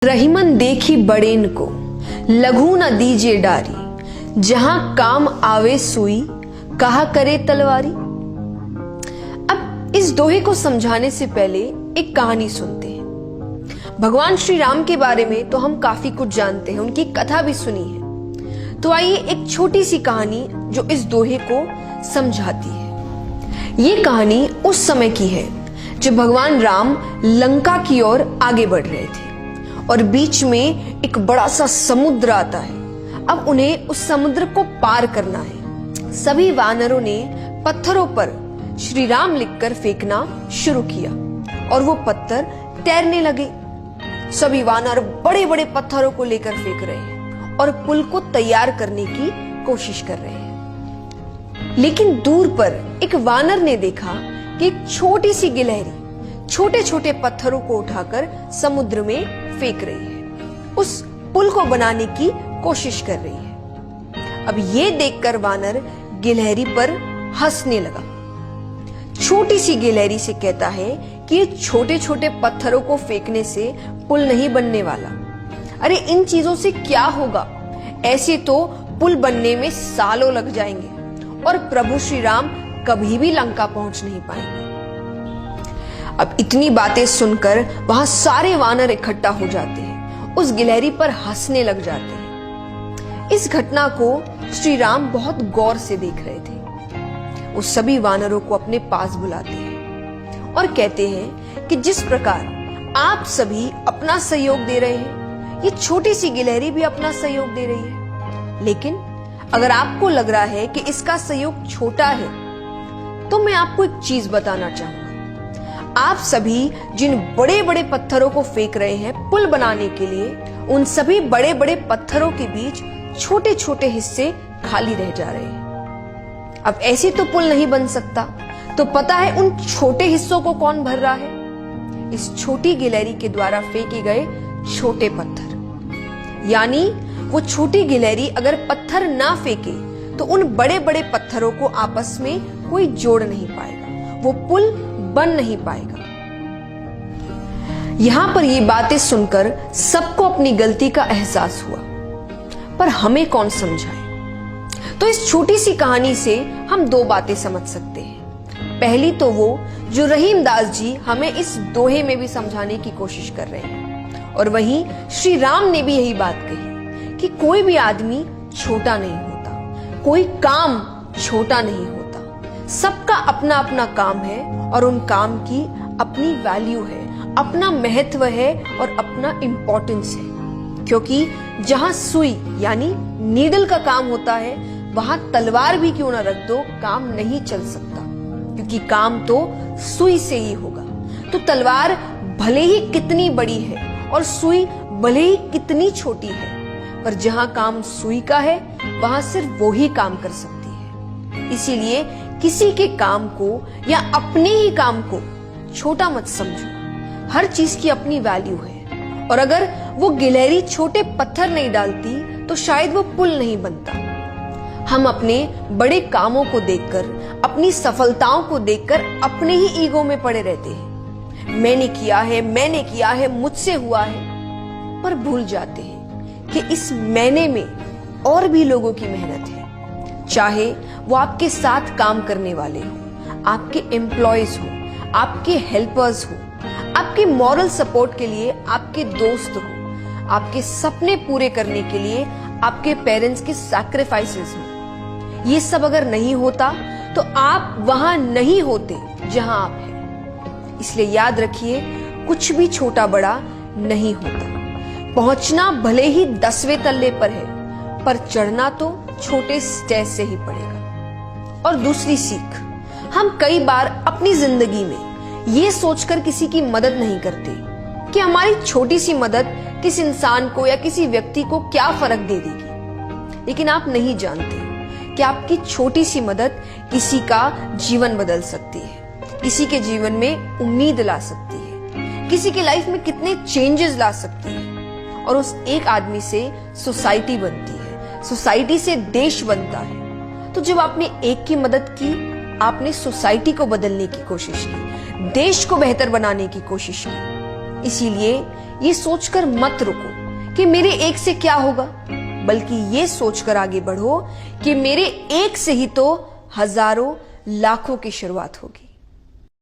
रहीमन देखी बड़ेन को लघु न दीजिए डारी, जहां काम आवे सुई कहा करे तलवारी। अब इस दोहे को समझाने से पहले एक कहानी सुनते हैं। भगवान श्री राम के बारे में तो हम काफी कुछ जानते हैं, उनकी कथा भी सुनी है। तो आइए एक छोटी सी कहानी जो इस दोहे को समझाती है। ये कहानी उस समय की है जब भगवान राम लंका की ओर आगे बढ़ रहे थे और बीच में एक बड़ा सा समुद्र आता है। अब उन्हें उस समुद्र को पार करना है। सभी वानरों ने पत्थरों पर श्री राम लिखकर फेंकना शुरू किया और वो पत्थर तैरने लगे। सभी वानर बड़े बड़े पत्थरों को लेकर फेंक रहे हैं और पुल को तैयार करने की कोशिश कर रहे हैं। लेकिन दूर पर एक वानर ने देखा कि एक छोटी सी गिलहरी छोटे छोटे पत्थरों को उठाकर समुद्र में फेंक रही है, उस पुल को बनाने की कोशिश कर रही है। अब ये देखकर वानर गिलहरी पर हंसने लगा। छोटी सी गिलहरी से कहता है कि ये छोटे छोटे पत्थरों को फेंकने से पुल नहीं बनने वाला। अरे इन चीजों से क्या होगा, ऐसे तो पुल बनने में सालों लग जाएंगे और प्रभु श्री राम कभी भी लंका पहुंच नहीं पाएंगे। अब इतनी बातें सुनकर वहां सारे वानर इकट्ठा हो जाते हैं, उस गिलहरी पर हंसने लग जाते हैं। इस घटना को श्री राम बहुत गौर से देख रहे थे। वो सभी वानरों को अपने पास बुलाते हैं और कहते हैं कि जिस प्रकार आप सभी अपना सहयोग दे रहे हैं, ये छोटी सी गिलहरी भी अपना सहयोग दे रही है। लेकिन अगर आपको लग रहा है कि इसका सहयोग छोटा है, तो मैं आपको एक चीज बताना चाहूंगा। आप सभी जिन बड़े बड़े पत्थरों को फेंक रहे हैं पुल बनाने के लिए, उन सभी बड़े बड़े पत्थरों के बीच छोटे छोटे हिस्से खाली रह जा रहे हैं। अब ऐसे तो पुल नहीं बन सकता, तो पता है उन छोटे हिस्सों को कौन भर रहा है? इस छोटी गिलहरी के द्वारा फेंके गए छोटे पत्थर। यानी वो छोटी गिलहरी अगर पत्थर ना फेंके तो उन बड़े बड़े पत्थरों को आपस में कोई जोड़ नहीं पाएगा, वो पुल बन नहीं पाएगा। यहां पर ये बातें सुनकर सबको अपनी गलती का एहसास हुआ, पर हमें कौन समझाए? तो इस छोटी सी कहानी से हम दो बातें समझ सकते हैं। पहली तो वो जो रहीम दास जी हमें इस दोहे में भी समझाने की कोशिश कर रहे हैं, और वहीं श्री राम ने भी यही बात कही कि कोई भी आदमी छोटा नहीं होता, कोई काम छोटा नहीं होता। सबका अपना अपना काम है और उन काम की अपनी वैल्यू है, अपना महत्व है और अपना इंपॉर्टेंस है। क्योंकि जहां सुई यानी नीडल का काम होता है, वहां तलवार भी क्यों ना रख दो, काम नहीं चल सकता, क्योंकि काम तो सुई से ही होगा। तो तलवार भले ही कितनी बड़ी है और सुई भले ही कितनी छोटी है, पर जहां काम सुई का है वहां सिर्फ वो ही काम कर सकती है। इसीलिए किसी के काम को या अपने ही काम को छोटा मत समझो। हर चीज की अपनी वैल्यू है, और अगर वो गिलहरी छोटे पत्थर नहीं डालती तो शायद वो पुल नहीं बनता। हम अपने बड़े कामों को देखकर, अपनी सफलताओं को देखकर अपने ही ईगो में पड़े रहते हैं। मैंने किया है, मुझसे हुआ है, पर भूल जाते हैं कि इस मैंने में और भी लोगों की मेहनत है। चाहे वो आपके साथ काम करने वाले हो, आपके एम्प्लॉयज हो, आपके हेल्पर्स हो, आपके मॉरल सपोर्ट के लिए आपके दोस्त हो, आपके सपने पूरे करने के लिए आपके पेरेंट्स के सैक्रिफाइसेस हो। ये सब अगर नहीं होता तो आप वहां नहीं होते जहां आप हैं। इसलिए याद रखिए, कुछ भी छोटा बड़ा नहीं होता। पहुंचना भले ही 10वें तल्ले पर है, पर चढ़ना तो छोटे स्टेज से ही पड़ेगा। और दूसरी सीख, हम कई बार अपनी जिंदगी में ये सोचकर किसी की मदद नहीं करते कि हमारी छोटी सी मदद किस इंसान को या किसी व्यक्ति को क्या फर्क दे देगी। लेकिन आप नहीं जानते कि आपकी छोटी सी मदद किसी का जीवन बदल सकती है, किसी के जीवन में उम्मीद ला सकती है, किसी की लाइफ में कितने चेंजेस ला सकती है। और उस एक आदमी से सोसाइटी बनती है, सोसाइटी से देश बनता है। तो जब आपने एक की मदद की, आपने सोसाइटी को बदलने की कोशिश की, देश को बेहतर बनाने की कोशिश की। इसीलिए ये सोचकर मत रुको कि मेरे एक से क्या होगा, बल्कि ये सोचकर आगे बढ़ो कि मेरे एक से ही तो हजारों लाखों की शुरुआत होगी।